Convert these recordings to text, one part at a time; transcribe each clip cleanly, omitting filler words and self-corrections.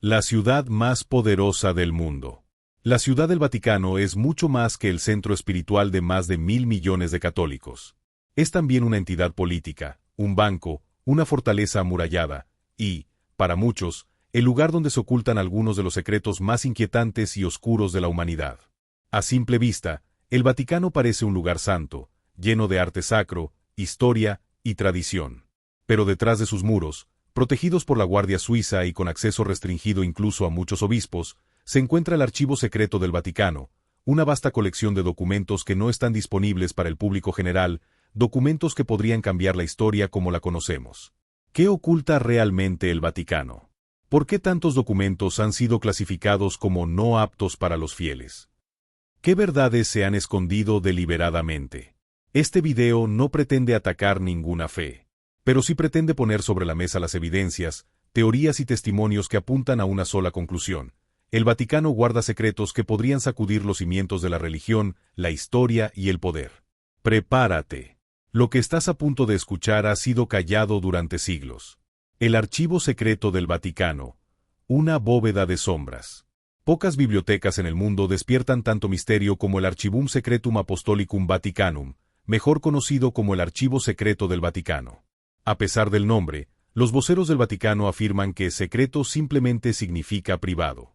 La ciudad más poderosa del mundo. La Ciudad del Vaticano es mucho más que el centro espiritual de más de 1.000 millones de católicos. Es también una entidad política, un banco, una fortaleza amurallada, y, para muchos, el lugar donde se ocultan algunos de los secretos más inquietantes y oscuros de la humanidad. A simple vista, el Vaticano parece un lugar santo, lleno de arte sacro, historia y tradición. Pero detrás de sus muros, protegidos por la Guardia Suiza y con acceso restringido incluso a muchos obispos, se encuentra el Archivo Secreto del Vaticano, una vasta colección de documentos que no están disponibles para el público general, documentos que podrían cambiar la historia como la conocemos. ¿Qué oculta realmente el Vaticano? ¿Por qué tantos documentos han sido clasificados como no aptos para los fieles? ¿Qué verdades se han escondido deliberadamente? Este video no pretende atacar ninguna fe, pero sí pretende poner sobre la mesa las evidencias, teorías y testimonios que apuntan a una sola conclusión. El Vaticano guarda secretos que podrían sacudir los cimientos de la religión, la historia y el poder. Prepárate. Lo que estás a punto de escuchar ha sido callado durante siglos. El Archivo Secreto del Vaticano. Una bóveda de sombras. Pocas bibliotecas en el mundo despiertan tanto misterio como el Archivum Secretum Apostolicum Vaticanum, mejor conocido como el Archivo Secreto del Vaticano. A pesar del nombre, los voceros del Vaticano afirman que secreto simplemente significa privado.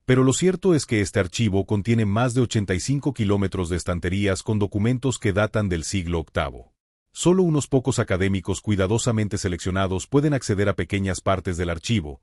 Pero lo cierto es que este archivo contiene más de 85 kilómetros de estanterías con documentos que datan del siglo VIII. Solo unos pocos académicos cuidadosamente seleccionados pueden acceder a pequeñas partes del archivo,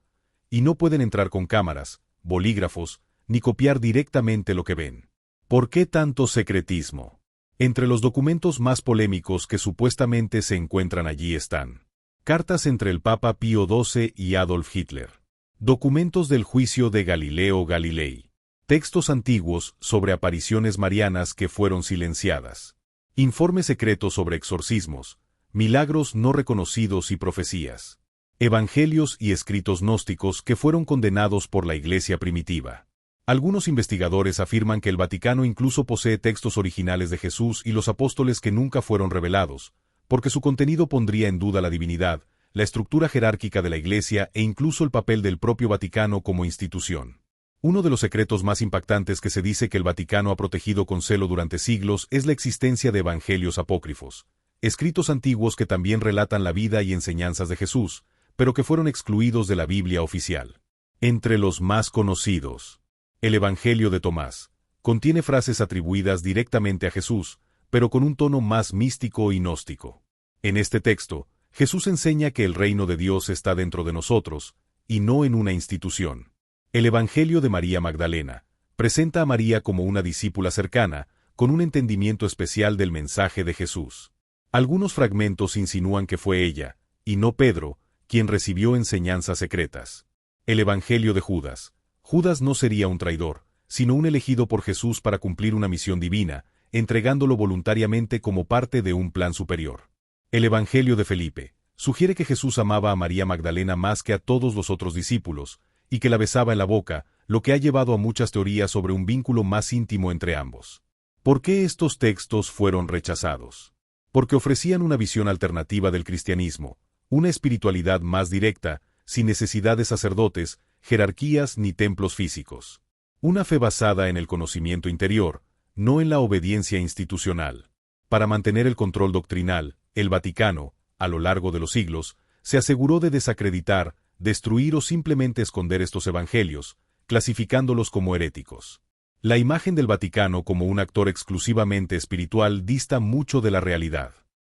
y no pueden entrar con cámaras, bolígrafos, ni copiar directamente lo que ven. ¿Por qué tanto secretismo? Entre los documentos más polémicos que supuestamente se encuentran allí están: cartas entre el Papa Pío XII y Adolf Hitler, documentos del juicio de Galileo Galilei, textos antiguos sobre apariciones marianas que fueron silenciadas, informes secretos sobre exorcismos, milagros no reconocidos y profecías, evangelios y escritos gnósticos que fueron condenados por la Iglesia primitiva. Algunos investigadores afirman que el Vaticano incluso posee textos originales de Jesús y los apóstoles que nunca fueron revelados, porque su contenido pondría en duda la divinidad, la estructura jerárquica de la Iglesia e incluso el papel del propio Vaticano como institución. Uno de los secretos más impactantes que se dice que el Vaticano ha protegido con celo durante siglos es la existencia de evangelios apócrifos, escritos antiguos que también relatan la vida y enseñanzas de Jesús, pero que fueron excluidos de la Biblia oficial. Entre los más conocidos, el Evangelio de Tomás contiene frases atribuidas directamente a Jesús, pero con un tono más místico y gnóstico. En este texto, Jesús enseña que el reino de Dios está dentro de nosotros, y no en una institución. El Evangelio de María Magdalena presenta a María como una discípula cercana, con un entendimiento especial del mensaje de Jesús. Algunos fragmentos insinúan que fue ella, y no Pedro, quien recibió enseñanzas secretas. El Evangelio de Judas. Judas no sería un traidor, sino un elegido por Jesús para cumplir una misión divina, entregándolo voluntariamente como parte de un plan superior. El Evangelio de Felipe sugiere que Jesús amaba a María Magdalena más que a todos los otros discípulos, y que la besaba en la boca, lo que ha llevado a muchas teorías sobre un vínculo más íntimo entre ambos. ¿Por qué estos textos fueron rechazados? Porque ofrecían una visión alternativa del cristianismo, una espiritualidad más directa, sin necesidad de sacerdotes, jerarquías ni templos físicos. Una fe basada en el conocimiento interior, no en la obediencia institucional. Para mantener el control doctrinal, el Vaticano, a lo largo de los siglos, se aseguró de desacreditar, destruir o simplemente esconder estos evangelios, clasificándolos como heréticos. La imagen del Vaticano como un actor exclusivamente espiritual dista mucho de la realidad.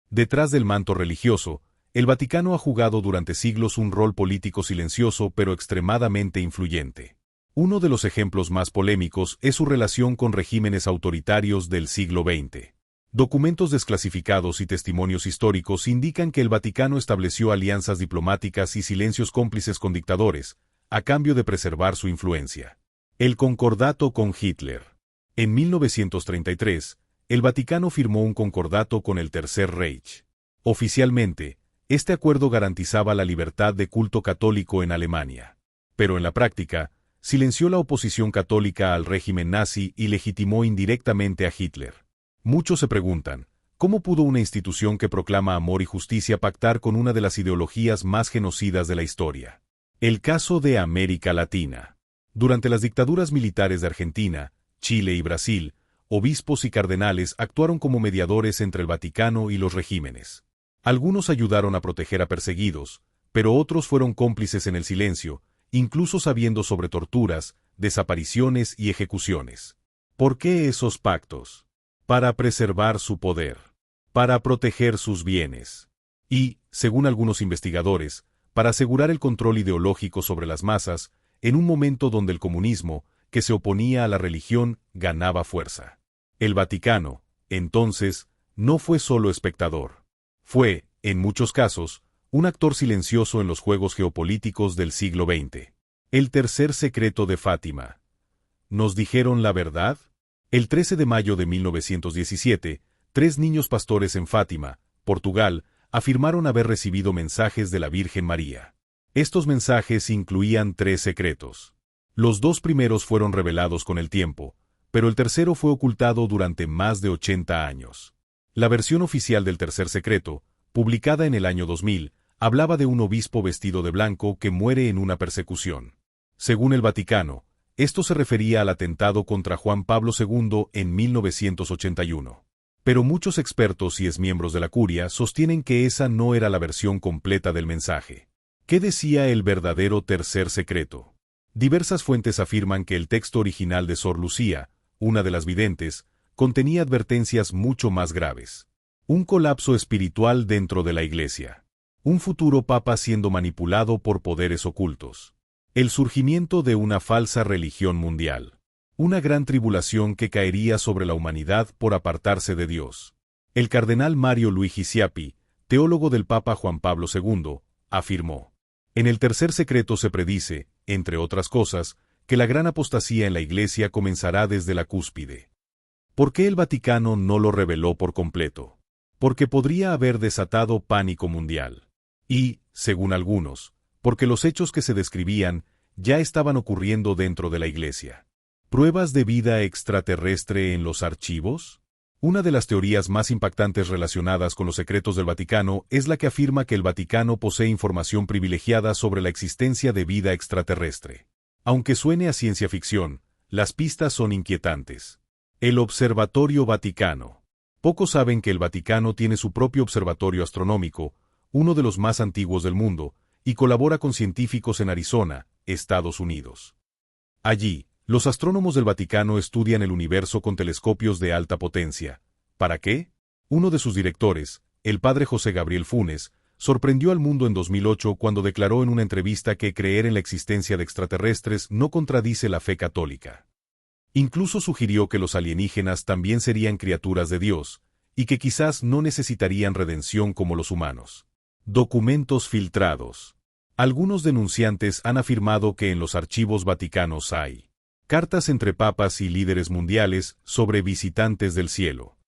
Detrás del manto religioso, el Vaticano ha jugado durante siglos un rol político silencioso pero extremadamente influyente. Uno de los ejemplos más polémicos es su relación con regímenes autoritarios del siglo XX. Documentos desclasificados y testimonios históricos indican que el Vaticano estableció alianzas diplomáticas y silencios cómplices con dictadores, a cambio de preservar su influencia. El concordato con Hitler. En 1933, el Vaticano firmó un concordato con el Tercer Reich. Oficialmente, este acuerdo garantizaba la libertad de culto católico en Alemania. Pero en la práctica, silenció la oposición católica al régimen nazi y legitimó indirectamente a Hitler. Muchos se preguntan, ¿cómo pudo una institución que proclama amor y justicia pactar con una de las ideologías más genocidas de la historia? El caso de América Latina. Durante las dictaduras militares de Argentina, Chile y Brasil, obispos y cardenales actuaron como mediadores entre el Vaticano y los regímenes. Algunos ayudaron a proteger a perseguidos, pero otros fueron cómplices en el silencio, incluso sabiendo sobre torturas, desapariciones y ejecuciones. ¿Por qué esos pactos? Para preservar su poder, para proteger sus bienes y, según algunos investigadores, para asegurar el control ideológico sobre las masas en un momento donde el comunismo, que se oponía a la religión, ganaba fuerza. El Vaticano, entonces, no fue solo espectador. Fue, en muchos casos, un actor silencioso en los juegos geopolíticos del siglo XX. El tercer secreto de Fátima. ¿Nos dijeron la verdad? El 13 de mayo de 1917, 3 niños pastores en Fátima, Portugal, afirmaron haber recibido mensajes de la Virgen María. Estos mensajes incluían 3 secretos. Los 2 primeros fueron revelados con el tiempo, pero el tercero fue ocultado durante más de 80 años. La versión oficial del tercer secreto, publicada en el año 2000, hablaba de un obispo vestido de blanco que muere en una persecución. Según el Vaticano, esto se refería al atentado contra Juan Pablo II en 1981. Pero muchos expertos y exmiembros de la curia sostienen que esa no era la versión completa del mensaje. ¿Qué decía el verdadero tercer secreto? Diversas fuentes afirman que el texto original de Sor Lucía, una de las videntes, contenía advertencias mucho más graves. Un colapso espiritual dentro de la Iglesia. Un futuro papa siendo manipulado por poderes ocultos. El surgimiento de una falsa religión mundial. Una gran tribulación que caería sobre la humanidad por apartarse de Dios. El cardenal Mario Luigi Sciaspi, teólogo del Papa Juan Pablo II, afirmó: en el tercer secreto se predice, entre otras cosas, que la gran apostasía en la Iglesia comenzará desde la cúspide. ¿Por qué el Vaticano no lo reveló por completo? Porque podría haber desatado pánico mundial. Y, según algunos, porque los hechos que se describían ya estaban ocurriendo dentro de la Iglesia. ¿Pruebas de vida extraterrestre en los archivos? Una de las teorías más impactantes relacionadas con los secretos del Vaticano es la que afirma que el Vaticano posee información privilegiada sobre la existencia de vida extraterrestre. Aunque suene a ciencia ficción, las pistas son inquietantes. El Observatorio Vaticano. Pocos saben que el Vaticano tiene su propio observatorio astronómico, uno de los más antiguos del mundo, y colabora con científicos en Arizona, Estados Unidos. Allí, los astrónomos del Vaticano estudian el universo con telescopios de alta potencia. ¿Para qué? Uno de sus directores, el padre José Gabriel Funes, sorprendió al mundo en 2008 cuando declaró en una entrevista que creer en la existencia de extraterrestres no contradice la fe católica. Incluso sugirió que los alienígenas también serían criaturas de Dios, y que quizás no necesitarían redención como los humanos. Documentos filtrados. Algunos denunciantes han afirmado que en los archivos vaticanos hay cartas entre papas y líderes mundiales sobre visitantes del cielo.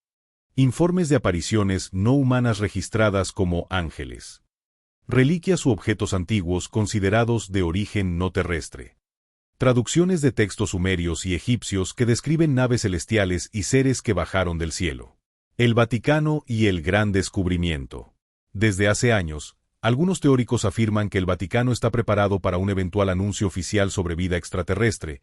Informes de apariciones no humanas registradas como ángeles. Reliquias u objetos antiguos considerados de origen no terrestre. Traducciones de textos sumerios y egipcios que describen naves celestiales y seres que bajaron del cielo. El Vaticano y el gran descubrimiento. Desde hace años, algunos teóricos afirman que el Vaticano está preparado para un eventual anuncio oficial sobre vida extraterrestre,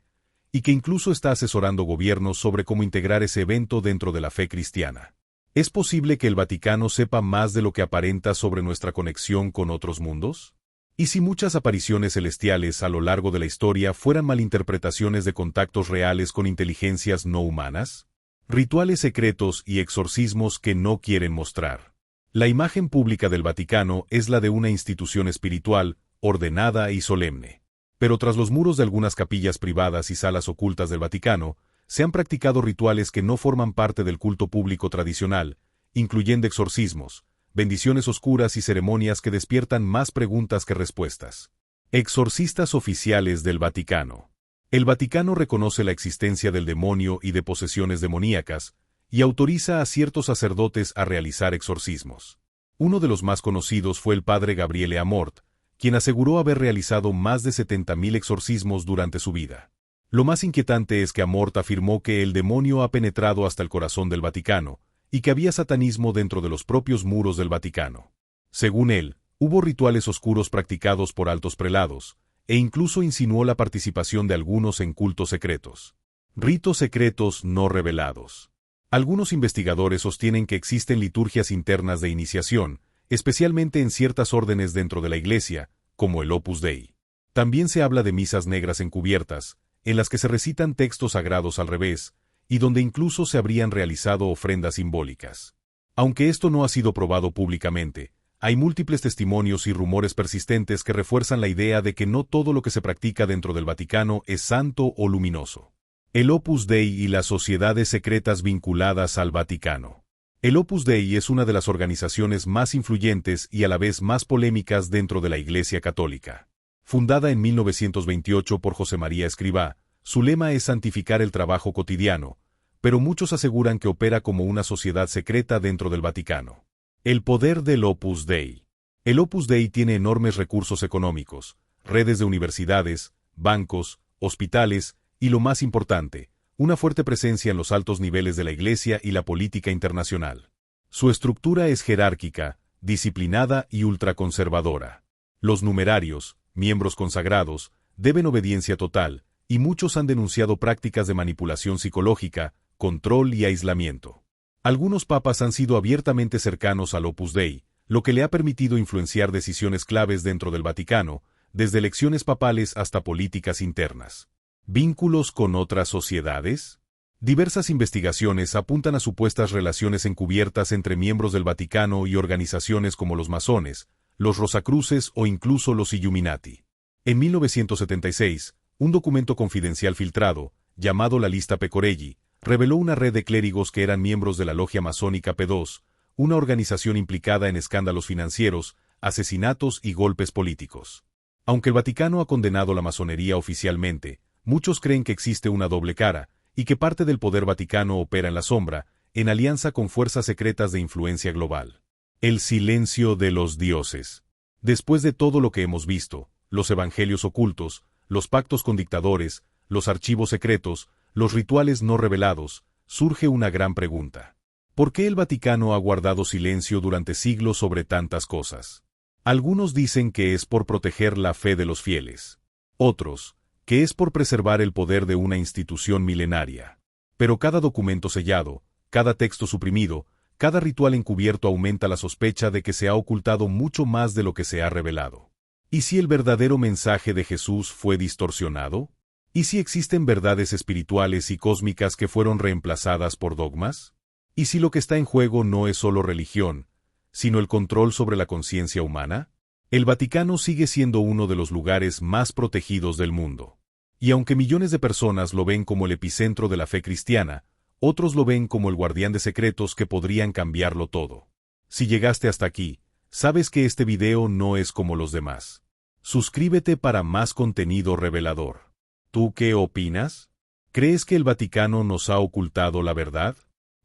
y que incluso está asesorando gobiernos sobre cómo integrar ese evento dentro de la fe cristiana. ¿Es posible que el Vaticano sepa más de lo que aparenta sobre nuestra conexión con otros mundos? ¿Y si muchas apariciones celestiales a lo largo de la historia fueran malinterpretaciones de contactos reales con inteligencias no humanas? Rituales secretos y exorcismos que no quieren mostrar. La imagen pública del Vaticano es la de una institución espiritual, ordenada y solemne. Pero tras los muros de algunas capillas privadas y salas ocultas del Vaticano, se han practicado rituales que no forman parte del culto público tradicional, incluyendo exorcismos, bendiciones oscuras y ceremonias que despiertan más preguntas que respuestas. Exorcistas oficiales del Vaticano. El Vaticano reconoce la existencia del demonio y de posesiones demoníacas, y autoriza a ciertos sacerdotes a realizar exorcismos. Uno de los más conocidos fue el padre Gabriele Amort, quien aseguró haber realizado más de 70.000 exorcismos durante su vida. Lo más inquietante es que Amort afirmó que el demonio ha penetrado hasta el corazón del Vaticano, y que había satanismo dentro de los propios muros del Vaticano. Según él, hubo rituales oscuros practicados por altos prelados, e incluso insinuó la participación de algunos en cultos secretos. Ritos secretos no revelados. Algunos investigadores sostienen que existen liturgias internas de iniciación, especialmente en ciertas órdenes dentro de la Iglesia, como el Opus Dei. También se habla de misas negras encubiertas, en las que se recitan textos sagrados al revés, y donde incluso se habrían realizado ofrendas simbólicas. Aunque esto no ha sido probado públicamente, hay múltiples testimonios y rumores persistentes que refuerzan la idea de que no todo lo que se practica dentro del Vaticano es santo o luminoso. El Opus Dei y las sociedades secretas vinculadas al Vaticano. El Opus Dei es una de las organizaciones más influyentes y a la vez más polémicas dentro de la Iglesia Católica. Fundada en 1928 por José María Escrivá, su lema es santificar el trabajo cotidiano, pero muchos aseguran que opera como una sociedad secreta dentro del Vaticano. El poder del Opus Dei. El Opus Dei tiene enormes recursos económicos, redes de universidades, bancos, hospitales, y lo más importante, una fuerte presencia en los altos niveles de la Iglesia y la política internacional. Su estructura es jerárquica, disciplinada y ultraconservadora. Los numerarios, miembros consagrados, deben obediencia total, y muchos han denunciado prácticas de manipulación psicológica, control y aislamiento. Algunos papas han sido abiertamente cercanos al Opus Dei, lo que le ha permitido influenciar decisiones claves dentro del Vaticano, desde elecciones papales hasta políticas internas. ¿Vínculos con otras sociedades? Diversas investigaciones apuntan a supuestas relaciones encubiertas entre miembros del Vaticano y organizaciones como los masones, los Rosacruces o incluso los Illuminati. En 1976, un documento confidencial filtrado, llamado la Lista Pecorelli, reveló una red de clérigos que eran miembros de la logia masónica P2, una organización implicada en escándalos financieros, asesinatos y golpes políticos. Aunque el Vaticano ha condenado la masonería oficialmente, muchos creen que existe una doble cara, y que parte del poder vaticano opera en la sombra, en alianza con fuerzas secretas de influencia global. El silencio de los dioses. Después de todo lo que hemos visto, los evangelios ocultos, los pactos con dictadores, los archivos secretos, los rituales no revelados, surge una gran pregunta. ¿Por qué el Vaticano ha guardado silencio durante siglos sobre tantas cosas? Algunos dicen que es por proteger la fe de los fieles. Otros, que es por preservar el poder de una institución milenaria. Pero cada documento sellado, cada texto suprimido, cada ritual encubierto aumenta la sospecha de que se ha ocultado mucho más de lo que se ha revelado. ¿Y si el verdadero mensaje de Jesús fue distorsionado? ¿Y si existen verdades espirituales y cósmicas que fueron reemplazadas por dogmas? ¿Y si lo que está en juego no es solo religión, sino el control sobre la conciencia humana? El Vaticano sigue siendo uno de los lugares más protegidos del mundo. Y aunque millones de personas lo ven como el epicentro de la fe cristiana, otros lo ven como el guardián de secretos que podrían cambiarlo todo. Si llegaste hasta aquí, sabes que este video no es como los demás. Suscríbete para más contenido revelador. ¿Tú qué opinas? ¿Crees que el Vaticano nos ha ocultado la verdad?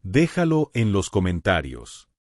Déjalo en los comentarios.